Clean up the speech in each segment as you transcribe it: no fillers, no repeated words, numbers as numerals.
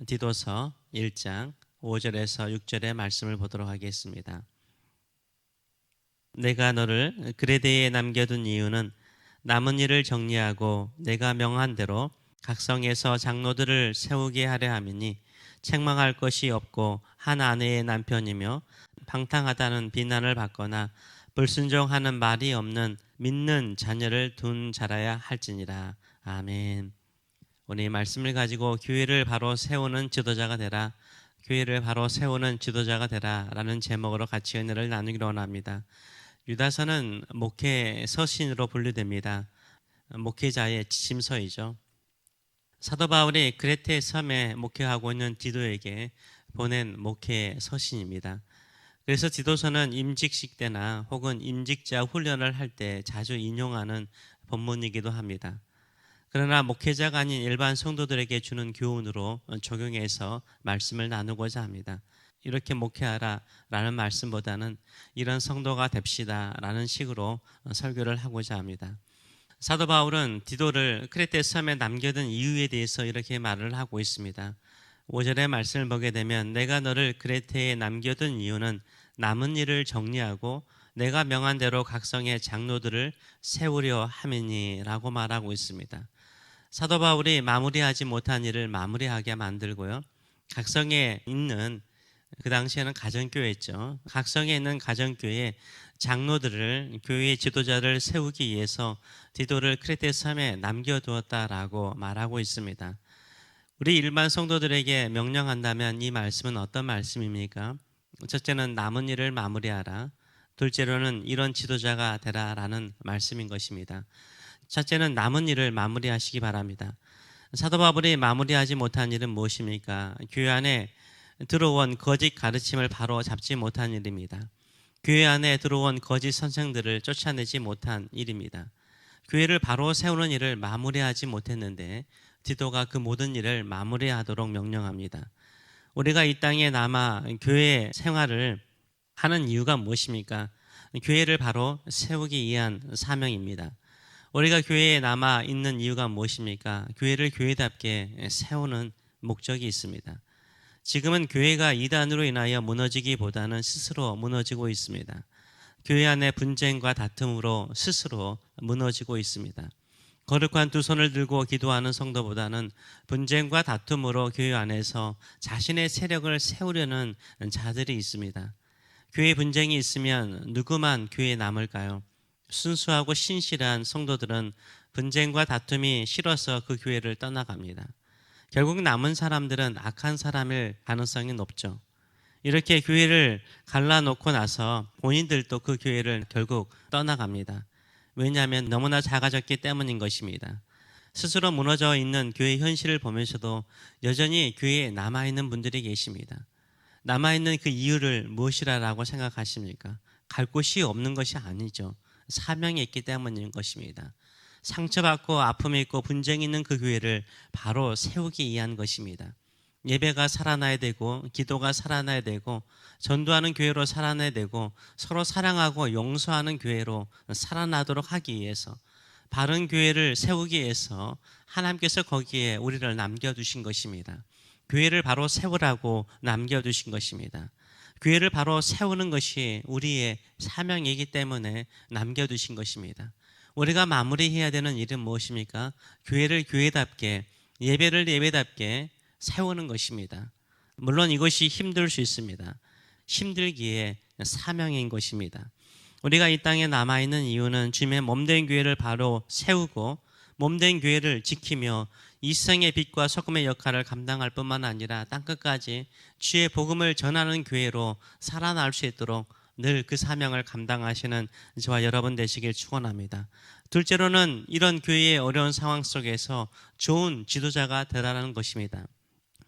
디도서 1장 5절에서 6절의 말씀을 보도록 하겠습니다. 내가 너를 그레데에 남겨둔 이유는 남은 일을 정리하고 내가 명한 대로 각성에서 장로들을 세우게 하려 함이니, 책망할 것이 없고 한 아내의 남편이며 방탕하다는 비난을 받거나 불순종하는 말이 없는 믿는 자녀를 둔 자라야 할지니라. 아멘. 오늘 이 말씀을 가지고 교회를 바로 세우는 지도자가 되라, 교회를 바로 세우는 지도자가 되라 라는 제목으로 같이 은혜를 나누기로 원합니다. 유다서는 목회 서신으로 분류됩니다. 목회자의 지침서이죠. 사도 바울이 그레테 섬에 목회하고 있는 디도에게 보낸 목회 서신입니다. 그래서 디도서는 임직식 때나 혹은 임직자 훈련을 할 때 자주 인용하는 본문이기도 합니다. 그러나 목회자가 아닌 일반 성도들에게 주는 교훈으로 적용해서 말씀을 나누고자 합니다. 이렇게 목회하라 라는 말씀보다는 이런 성도가 됩시다 라는 식으로 설교를 하고자 합니다. 사도 바울은 디도를 크레테 섬에 남겨둔 이유에 대해서 이렇게 말을 하고 있습니다. 5절의 말씀을 보게 되면 내가 너를 크레테에 남겨둔 이유는 남은 일을 정리하고 내가 명한 대로 각성의 장로들을 세우려 함이니 라고 말하고 있습니다. 사도 바울이 마무리하지 못한 일을 마무리하게 만들고요, 각성에 있는, 그 당시에는 가정교회였죠. 각성에 있는 가정교회 장로들을, 교회의 지도자를 세우기 위해서 디도를 크레테 섬에 남겨두었다라고 말하고 있습니다. 우리 일반 성도들에게 명령한다면 이 말씀은 어떤 말씀입니까? 첫째는 남은 일을 마무리하라, 둘째로는 이런 지도자가 되라라는 말씀인 것입니다. 첫째는 남은 일을 마무리하시기 바랍니다. 사도 바울이 마무리하지 못한 일은 무엇입니까? 교회 안에 들어온 거짓 가르침을 바로 잡지 못한 일입니다. 교회 안에 들어온 거짓 선생들을 쫓아내지 못한 일입니다. 교회를 바로 세우는 일을 마무리하지 못했는데 디도가 그 모든 일을 마무리하도록 명령합니다. 우리가 이 땅에 남아 교회 생활을 하는 이유가 무엇입니까? 교회를 바로 세우기 위한 사명입니다. 우리가 교회에 남아 있는 이유가 무엇입니까? 교회를 교회답게 세우는 목적이 있습니다. 지금은 교회가 이단으로 인하여 무너지기보다는 스스로 무너지고 있습니다. 교회 안의 분쟁과 다툼으로 스스로 무너지고 있습니다. 거룩한 두 손을 들고 기도하는 성도보다는 분쟁과 다툼으로 교회 안에서 자신의 세력을 세우려는 자들이 있습니다. 교회 분쟁이 있으면 누구만 교회에 남을까요? 순수하고 신실한 성도들은 분쟁과 다툼이 싫어서 그 교회를 떠나갑니다. 결국 남은 사람들은 악한 사람일 가능성이 높죠. 이렇게 교회를 갈라놓고 나서 본인들도 그 교회를 결국 떠나갑니다. 왜냐하면 너무나 작아졌기 때문인 것입니다. 스스로 무너져 있는 교회 현실을 보면서도 여전히 교회에 남아있는 분들이 계십니다. 남아있는 그 이유를 무엇이라고 생각하십니까? 갈 곳이 없는 것이 아니죠. 사명이 있기 때문인 것입니다. 상처받고 아픔이 있고 분쟁이 있는 그 교회를 바로 세우기 위한 것입니다. 예배가 살아나야 되고 기도가 살아나야 되고 전도하는 교회로 살아나야 되고 서로 사랑하고 용서하는 교회로 살아나도록 하기 위해서, 바른 교회를 세우기 위해서 하나님께서 거기에 우리를 남겨두신 것입니다. 교회를 바로 세우라고 남겨두신 것입니다. 교회를 바로 세우는 것이 우리의 사명이기 때문에 남겨두신 것입니다. 우리가 마무리해야 되는 일은 무엇입니까? 교회를 교회답게, 예배를 예배답게 세우는 것입니다. 물론 이것이 힘들 수 있습니다. 힘들기에 사명인 것입니다. 우리가 이 땅에 남아있는 이유는 주님의 몸된 교회를 바로 세우고 몸된 교회를 지키며 이 세상의 빛과 소금의 역할을 감당할 뿐만 아니라 땅끝까지 주의 복음을 전하는 교회로 살아날 수 있도록 늘 그 사명을 감당하시는 저와 여러분 되시길 축원합니다. 둘째로는 이런 교회의 어려운 상황 속에서 좋은 지도자가 되라는 것입니다.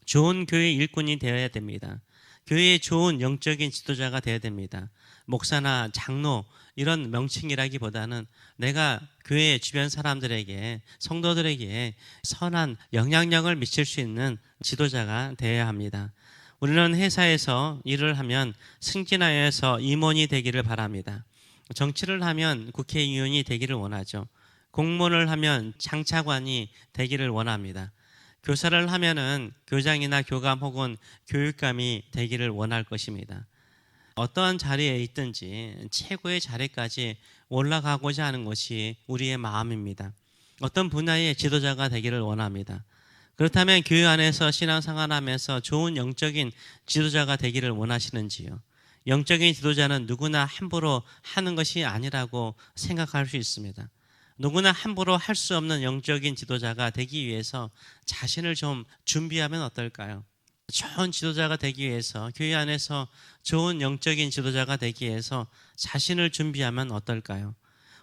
좋은 교회 일꾼이 되어야 됩니다. 교회의 좋은 영적인 지도자가 되어야 됩니다. 목사나 장로 이런 명칭이라기보다는 내가 교회 주변 사람들에게, 성도들에게 선한 영향력을 미칠 수 있는 지도자가 되어야 합니다. 우리는 회사에서 일을 하면 승진하여서 임원이 되기를 바랍니다. 정치를 하면 국회의원이 되기를 원하죠. 공무원을 하면 장차관이 되기를 원합니다. 교사를 하면은 교장이나 교감 혹은 교육감이 되기를 원할 것입니다. 어떠한 자리에 있든지 최고의 자리까지 올라가고자 하는 것이 우리의 마음입니다. 어떤 분야의 지도자가 되기를 원합니다. 그렇다면 교회 안에서 신앙생활하면서 좋은 영적인 지도자가 되기를 원하시는지요? 영적인 지도자는 누구나 함부로 하는 것이 아니라고 생각할 수 있습니다. 누구나 함부로 할 수 없는 영적인 지도자가 되기 위해서 자신을 좀 준비하면 어떨까요? 좋은 지도자가 되기 위해서, 교회 안에서 좋은 영적인 지도자가 되기 위해서 자신을 준비하면 어떨까요?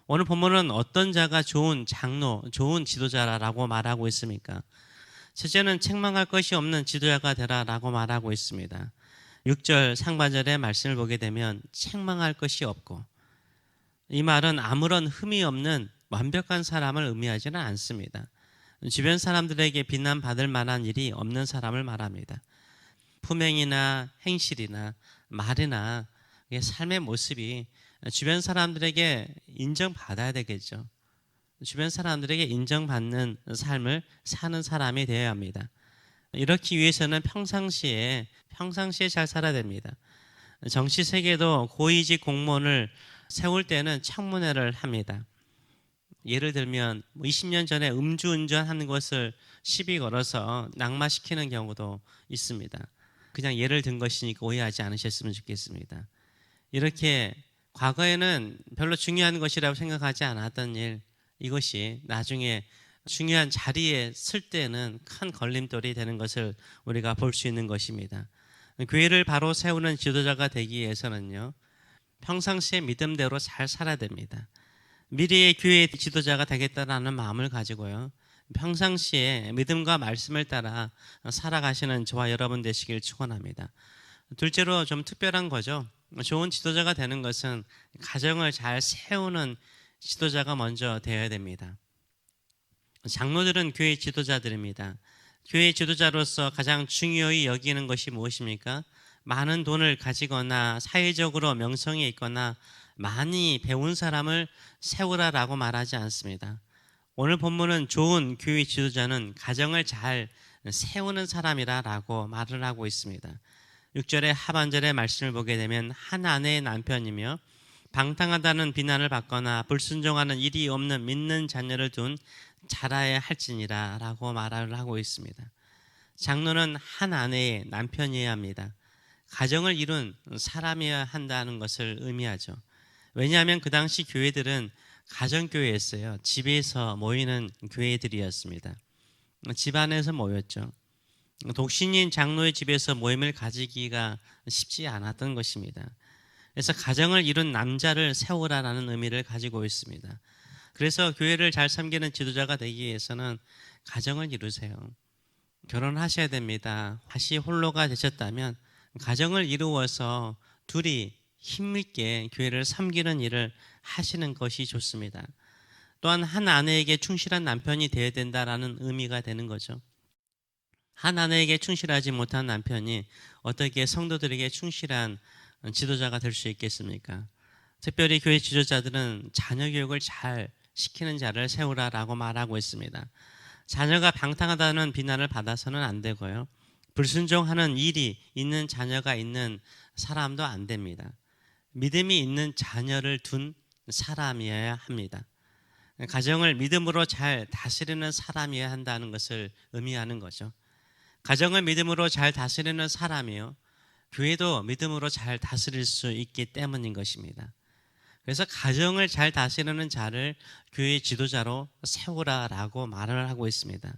오늘 본문은 어떤 자가 좋은 장로, 좋은 지도자라고 말하고 있습니까? 첫째는 책망할 것이 없는 지도자가 되라라고 말하고 있습니다. 6절 상반절의 말씀을 보게 되면 책망할 것이 없고, 이 말은 아무런 흠이 없는 완벽한 사람을 의미하지는 않습니다. 주변 사람들에게 비난받을 만한 일이 없는 사람을 말합니다. 품행이나 행실이나 말이나 삶의 모습이 주변 사람들에게 인정받아야 되겠죠. 주변 사람들에게 인정받는 삶을 사는 사람이 되어야 합니다. 이렇기 위해서는 평상시에 잘 살아야 됩니다. 정치 세계도 고위직 공무원을 세울 때는 청문회를 합니다. 예를 들면 20년 전에 음주운전하는 것을 시비 걸어서 낙마시키는 경우도 있습니다. 그냥 예를 든 것이니까 오해하지 않으셨으면 좋겠습니다. 이렇게 과거에는 별로 중요한 것이라고 생각하지 않았던 일, 이것이 나중에 중요한 자리에 쓸 때는 큰 걸림돌이 되는 것을 우리가 볼 수 있는 것입니다. 교회를 바로 세우는 지도자가 되기 위해서는요, 평상시에 믿음대로 잘 살아야 됩니다. 미래의 교회 지도자가 되겠다라는 마음을 가지고요, 평상시에 믿음과 말씀을 따라 살아가시는 저와 여러분 되시길 축원합니다. 둘째로 좀 특별한 거죠. 좋은 지도자가 되는 것은 가정을 잘 세우는 지도자가 먼저 되어야 됩니다. 장로들은 교회 지도자들입니다. 교회 지도자로서 가장 중요히 여기는 것이 무엇입니까? 많은 돈을 가지거나 사회적으로 명성이 있거나 많이 배운 사람을 세우라라고 말하지 않습니다. 오늘 본문은 좋은 교회 지도자는 가정을 잘 세우는 사람이라고 말을 하고 있습니다. 6절의 하반절의 말씀을 보게 되면 한 아내의 남편이며 방탕하다는 비난을 받거나 불순종하는 일이 없는 믿는 자녀를 둔 자라야 할지니라 라고 말을 하고 있습니다. 장로는 한 아내의 남편이어야 합니다. 가정을 이룬 사람이어야 한다는 것을 의미하죠. 왜냐하면 그 당시 교회들은 가정교회였어요. 집에서 모이는 교회들이었습니다. 집 안에서 모였죠. 독신인 장로의 집에서 모임을 가지기가 쉽지 않았던 것입니다. 그래서 가정을 이룬 남자를 세우라라는 의미를 가지고 있습니다. 그래서 교회를 잘 섬기는 지도자가 되기 위해서는 가정을 이루세요. 결혼하셔야 됩니다. 다시 홀로가 되셨다면 가정을 이루어서 둘이 힘있게 교회를 섬기는 일을 하시는 것이 좋습니다. 또한 한 아내에게 충실한 남편이 되어야 된다라는 의미가 되는 거죠. 한 아내에게 충실하지 못한 남편이 어떻게 성도들에게 충실한 지도자가 될 수 있겠습니까? 특별히 교회 지도자들은 자녀 교육을 잘 시키는 자를 세우라라고 말하고 있습니다. 자녀가 방탕하다는 비난을 받아서는 안 되고요, 불순종하는 일이 있는 자녀가 있는 사람도 안 됩니다. 믿음이 있는 자녀를 둔 사람이어야 합니다. 가정을 믿음으로 잘 다스리는 사람이어야 한다는 것을 의미하는 거죠. 가정을 믿음으로 잘 다스리는 사람이요, 교회도 믿음으로 잘 다스릴 수 있기 때문인 것입니다. 그래서 가정을 잘 다스리는 자를 교회 지도자로 세우라라고 말을 하고 있습니다.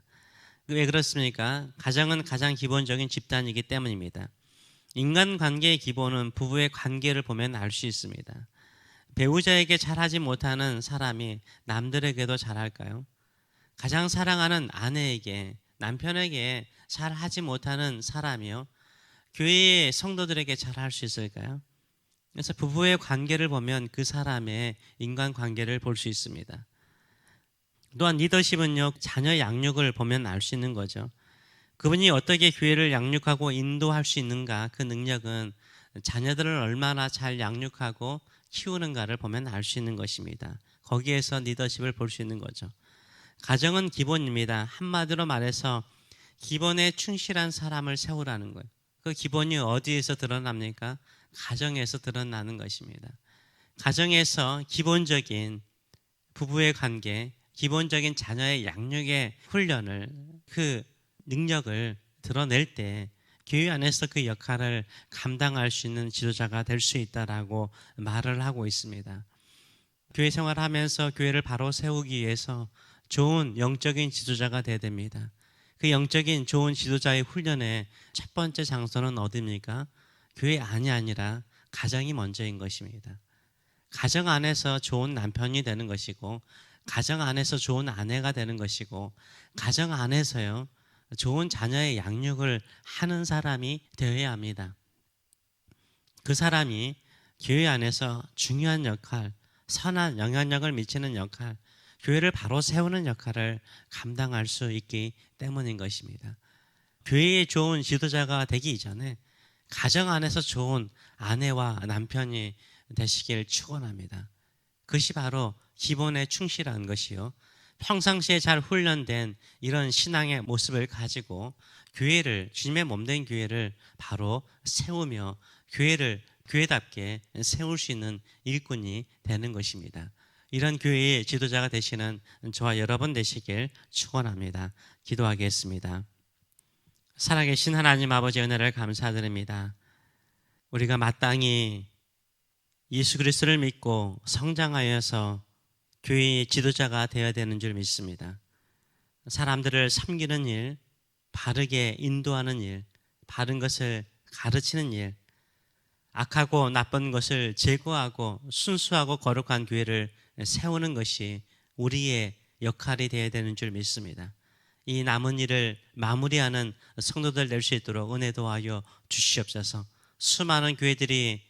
왜 그렇습니까? 가정은 가장 기본적인 집단이기 때문입니다. 인간관계의 기본은 부부의 관계를 보면 알 수 있습니다. 배우자에게 잘하지 못하는 사람이 남들에게도 잘할까요? 가장 사랑하는 아내에게, 남편에게 잘하지 못하는 사람이요, 교회의 성도들에게 잘할 수 있을까요? 그래서 부부의 관계를 보면 그 사람의 인간관계를 볼 수 있습니다. 또한 리더십은요, 자녀 양육을 보면 알 수 있는 거죠. 그분이 어떻게 교회를 양육하고 인도할 수 있는가, 그 능력은 자녀들을 얼마나 잘 양육하고 키우는가를 보면 알 수 있는 것입니다. 거기에서 리더십을 볼 수 있는 거죠. 가정은 기본입니다. 한마디로 말해서 기본에 충실한 사람을 세우라는 거예요. 그 기본이 어디에서 드러납니까? 가정에서 드러나는 것입니다. 가정에서 기본적인 부부의 관계, 기본적인 자녀의 양육의 훈련을, 그 능력을 드러낼 때 교회 안에서 그 역할을 감당할 수 있는 지도자가 될 수 있다라고 말을 하고 있습니다. 교회 생활하면서 교회를 바로 세우기 위해서 좋은 영적인 지도자가 되어야 됩니다. 그 영적인 좋은 지도자의 훈련의 첫 번째 장소는 어디입니까? 교회 안이 아니라 가정이 먼저인 것입니다. 가정 안에서 좋은 남편이 되는 것이고, 가정 안에서 좋은 아내가 되는 것이고, 가정 안에서요 좋은 자녀의 양육을 하는 사람이 되어야 합니다. 그 사람이 교회 안에서 중요한 역할, 선한 영향력을 미치는 역할, 교회를 바로 세우는 역할을 감당할 수 있기 때문인 것입니다. 교회의 좋은 지도자가 되기 이전에 가정 안에서 좋은 아내와 남편이 되시길 축원합니다. 그것이 바로 기본에 충실한 것이요, 평상시에 잘 훈련된 이런 신앙의 모습을 가지고 교회를, 주님의 몸된 교회를 바로 세우며 교회를 교회답게 세울 수 있는 일꾼이 되는 것입니다. 이런 교회의 지도자가 되시는 저와 여러분 되시길 축원합니다. 기도하겠습니다. 살아계신 하나님 아버지, 은혜를 감사드립니다. 우리가 마땅히 예수 그리스도를 믿고 성장하여서 교회의 지도자가 되어야 되는 줄 믿습니다. 사람들을 섬기는 일, 바르게 인도하는 일, 바른 것을 가르치는 일, 악하고 나쁜 것을 제거하고 순수하고 거룩한 교회를 세우는 것이 우리의 역할이 되어야 되는 줄 믿습니다. 이 남은 일을 마무리하는 성도들 될 수 있도록 은혜 도와여 주시옵소서. 수많은 교회들이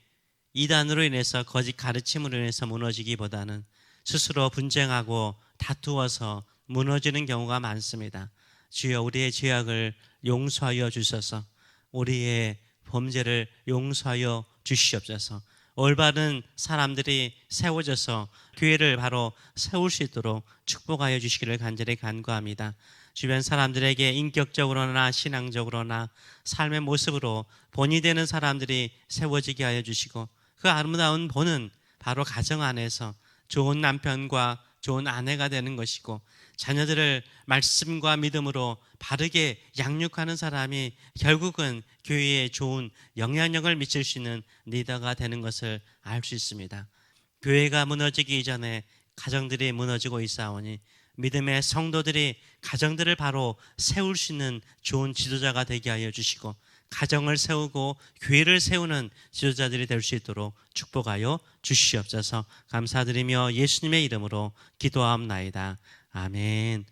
이단으로 인해서, 거짓 가르침으로 인해서 무너지기보다는 스스로 분쟁하고 다투어서 무너지는 경우가 많습니다. 주여, 우리의 죄악을 용서하여 주셔서 우리의 범죄를 용서하여 주시옵소서. 올바른 사람들이 세워져서 교회를 바로 세울 수 있도록 축복하여 주시기를 간절히 간구합니다. 주변 사람들에게 인격적으로나 신앙적으로나 삶의 모습으로 본이 되는 사람들이 세워지게 하여 주시고, 그 아름다운 본은 바로 가정 안에서 좋은 남편과 좋은 아내가 되는 것이고, 자녀들을 말씀과 믿음으로 바르게 양육하는 사람이 결국은 교회에 좋은 영향력을 미칠 수 있는 리더가 되는 것을 알 수 있습니다. 교회가 무너지기 이전에 가정들이 무너지고 있사오니 믿음의 성도들이 가정들을 바로 세울 수 있는 좋은 지도자가 되게 하여 주시고, 가정을 세우고 교회를 세우는 지도자들이 될 수 있도록 축복하여 주시옵소서. 감사드리며 예수님의 이름으로 기도하옵나이다. 아멘.